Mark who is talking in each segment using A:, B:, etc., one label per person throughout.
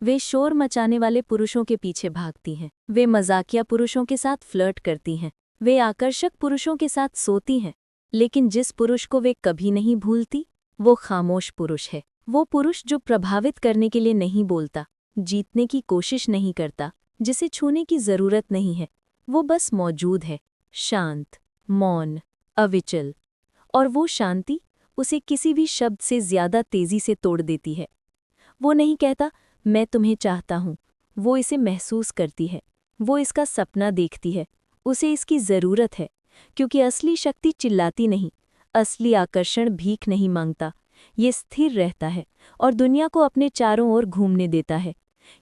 A: वे शोर मचाने वाले पुरुषों के पीछे भागती हैं। वे मजाकिया पुरुषों के साथ फ्लर्ट करती हैं। वे आकर्षक पुरुषों के साथ सोती हैं। लेकिन जिस पुरुष को वे कभी नहीं भूलती, वो खामोश पुरुष है। वो पुरुष जो प्रभावित करने के लिए नहीं बोलता, जीतने की कोशिश नहीं करता, जिसे छूने की जरूरत नहीं है। वो बस मौजूद है, शांत, मौन, अविचल। और वो शांति उसे किसी भी शब्द से ज्यादा तेजी से तोड़ देती है। वो नहीं कहता मैं तुम्हें चाहता हूँ, वो इसे महसूस करती है। वो इसका सपना देखती है, उसे इसकी जरूरत है। क्योंकि असली शक्ति चिल्लाती नहीं, असली आकर्षण भीख नहीं मांगता। ये स्थिर रहता है और दुनिया को अपने चारों ओर घूमने देता है।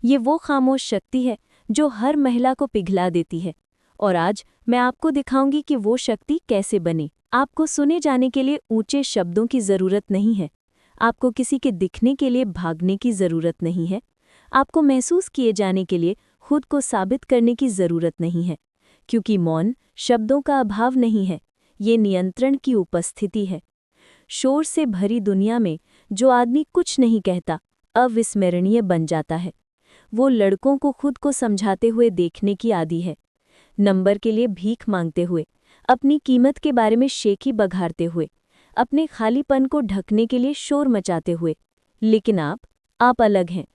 A: ये वो खामोश शक्ति है जो हर महिला को पिघला देती है। और आज मैं आपको दिखाऊंगी कि वो शक्ति कैसे बने। आपको सुने जाने के लिए ऊंचे शब्दों की जरूरत नहीं है। आपको किसी के दिखने के लिए भागने की जरूरत नहीं है। आपको महसूस किए जाने के लिए खुद को साबित करने की जरूरत नहीं है। क्योंकि मौन शब्दों का अभाव नहीं है, ये नियंत्रण की उपस्थिति है। शोर से भरी दुनिया में जो आदमी कुछ नहीं कहता, अविस्मरणीय बन जाता है। वो लड़कों को खुद को समझाते हुए देखने की आदी है, नंबर के लिए भीख मांगते हुए, अपनी कीमत के बारे में शेखी बघारते हुए, अपने खालीपन को ढकने के लिए शोर मचाते हुए। लेकिन आप अलग हैं।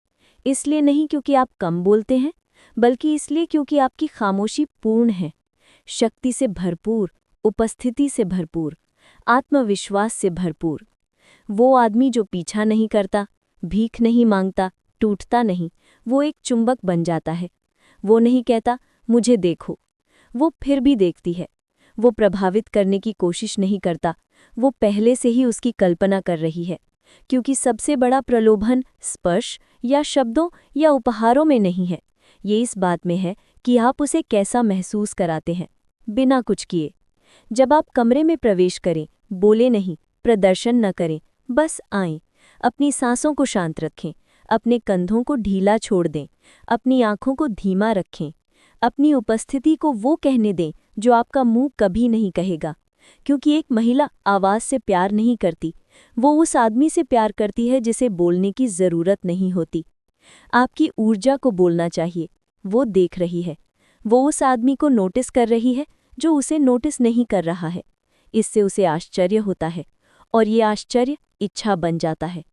A: इसलिए नहीं क्योंकि आप कम बोलते हैं, बल्कि इसलिए क्योंकि आपकी खामोशी पूर्ण है, शक्ति से भरपूर, उपस्थिति से भरपूर, आत्मविश्वास से भरपूर। वो आदमी जो पीछा नहीं करता, भीख नहीं मांगता, टूटता नहीं, वो एक चुंबक बन जाता है। वो नहीं कहता मुझे देखो, वो फिर भी देखती है। वो प्रभावित करने की कोशिश नहीं करता, वो पहले से ही उसकी कल्पना कर रही है। क्योंकि सबसे बड़ा प्रलोभन स्पर्श या शब्दों या उपहारों में नहीं है, ये इस बात में है कि आप उसे कैसा महसूस कराते हैं, बिना कुछ किए। जब आप कमरे में प्रवेश करें, बोले नहीं, प्रदर्शन न करें, बस आएं, अपनी सांसों को शांत रखें, अपने कंधों को ढीला छोड़ दें, अपनी आंखों को धीमा रखें, अपनी उपस्थिति को वो कहने दें जो आपका मुंह कभी नहीं कहेगा। क्योंकि एक महिला आवाज़ से प्यार नहीं करती, वो उस आदमी से प्यार करती है जिसे बोलने की ज़रूरत नहीं होती। आपकी ऊर्जा को बोलना चाहिए, वो देख रही है। वो उस आदमी को नोटिस कर रही है जो उसे नोटिस नहीं कर रहा है। इससे उसे आश्चर्य होता है और ये आश्चर्य इच्छा बन जाता है।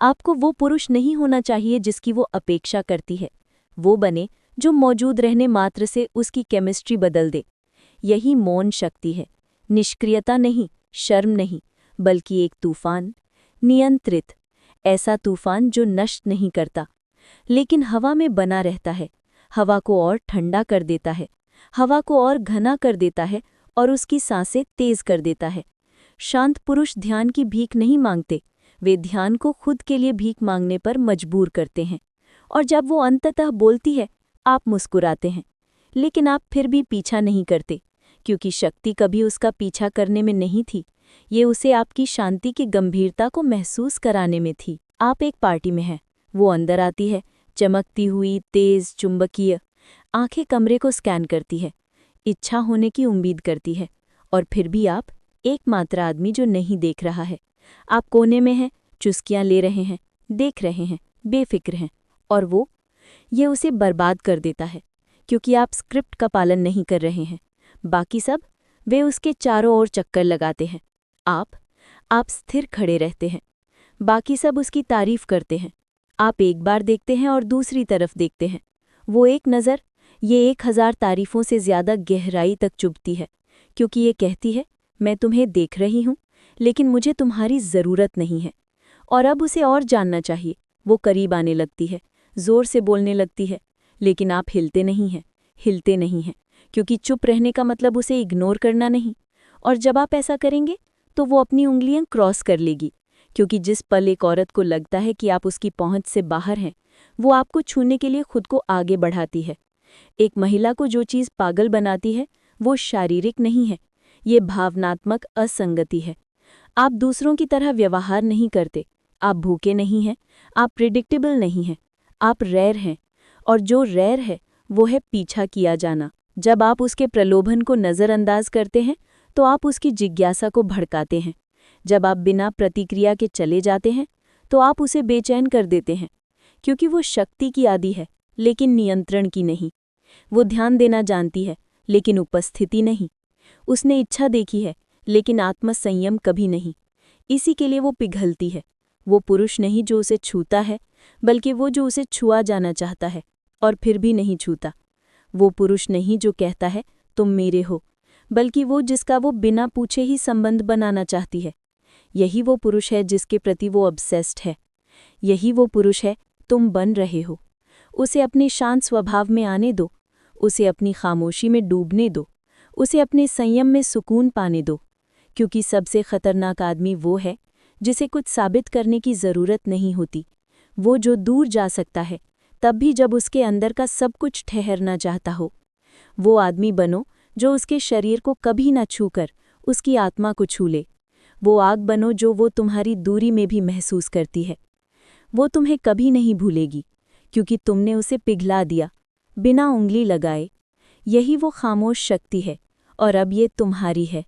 A: आपको वो पुरुष नहीं होना चाहिए जिसकी वो अपेक्षा करती है, वो बने जो मौजूद रहने मात्र से उसकी केमिस्ट्री बदल दे। यही मौन शक्ति है, निष्क्रियता नहीं, शर्म नहीं, बल्कि एक तूफान, नियंत्रित, ऐसा तूफान जो नष्ट नहीं करता, लेकिन हवा में बना रहता है, हवा को और ठंडा कर देता है, हवा को और घना कर देता है और उसकी सांसें तेज कर देता है। शांत पुरुष ध्यान की भीख नहीं मांगते, वे ध्यान को खुद के लिए भीख मांगने पर मजबूर करते हैं। और जब वो अंततः बोलती है, आप मुस्कुराते हैं, लेकिन आप फिर भी पीछा नहीं करते, क्योंकि शक्ति कभी उसका पीछा करने में नहीं थी, ये उसे आपकी शांति की गंभीरता को महसूस कराने में थी। आप एक पार्टी में हैं, वो अंदर आती है, चमकती हुई, तेज, चुंबकीय, आंखें कमरे को स्कैन करती है, इच्छा होने की उम्मीद करती है, और फिर भी आप एकमात्र आदमी जो नहीं देख रहा है। आप कोने में हैं, चुस्कियां ले रहे हैं, देख रहे हैं, बेफिक्र हैं, और ये उसे बर्बाद कर देता है, क्योंकि आप स्क्रिप्ट का पालन नहीं कर रहे हैं। बाकी सब वे उसके चारों ओर चक्कर लगाते हैं। आप स्थिर खड़े रहते हैं, बाकी सब उसकी तारीफ करते हैं। आप एक बार देखते हैं और दूसरी तरफ देखते हैं। वो एक नज़र, ये 1000 तारीफों से ज़्यादा गहराई तक चुभती है, क्योंकि ये कहती है मैं तुम्हें देख रही हूँ, लेकिन मुझे तुम्हारी ज़रूरत नहीं है। और अब उसे और जानना चाहिए। वो करीब आने लगती है, ज़ोर से बोलने लगती है, लेकिन आप हिलते नहीं हैं, क्योंकि चुप रहने का मतलब उसे इग्नोर करना नहीं। और जब आप ऐसा करेंगे तो वो अपनी उंगलियां क्रॉस कर लेगी, क्योंकि जिस पल एक औरत को लगता है कि आप उसकी पहुंच से बाहर हैं, वो आपको छूने के लिए खुद को आगे बढ़ाती है। एक महिला को जो चीज़ पागल बनाती है वो शारीरिक नहीं है, ये भावनात्मक असंगति है। आप दूसरों की तरह व्यवहार नहीं करते, आप भूखे नहीं हैं, आप प्रिडिक्टेबल नहीं हैं, आप रेयर हैं। और जो रेयर है वो है पीछा किया जाना। जब आप उसके प्रलोभन को नज़रअंदाज करते हैं तो आप उसकी जिज्ञासा को भड़काते हैं। जब आप बिना प्रतिक्रिया के चले जाते हैं तो आप उसे बेचैन कर देते हैं, क्योंकि वो शक्ति की आदी है लेकिन नियंत्रण की नहीं। वो ध्यान देना जानती है लेकिन उपस्थिति नहीं। उसने इच्छा देखी है लेकिन आत्मसंयम कभी नहीं। इसी के लिए वो पिघलती है। वो पुरुष नहीं जो उसे छूता है, बल्कि वो जो उसे छुआ जाना चाहता है और फिर भी नहीं छूता। वो पुरुष नहीं जो कहता है तुम मेरे हो, बल्कि वो जिसका वो बिना पूछे ही संबंध बनाना चाहती है। यही वो पुरुष है जिसके प्रति वो ऑब्सेस्ड है। यही वो पुरुष है तुम बन रहे हो। उसे अपने शांत स्वभाव में आने दो, उसे अपनी खामोशी में डूबने दो, उसे अपने संयम में सुकून पाने दो, क्योंकि सबसे खतरनाक आदमी वो है जिसे कुछ साबित करने की ज़रूरत नहीं होती। वो जो दूर जा सकता है तब भी जब उसके अंदर का सब कुछ ठहरना चाहता हो। वो आदमी बनो जो उसके शरीर को कभी न छूकर उसकी आत्मा को छू ले। वो आग बनो जो वो तुम्हारी दूरी में भी महसूस करती है। वो तुम्हें कभी नहीं भूलेगी क्योंकि तुमने उसे पिघला दिया बिना उंगली लगाए। यही वो खामोश शक्ति है और अब ये तुम्हारी है।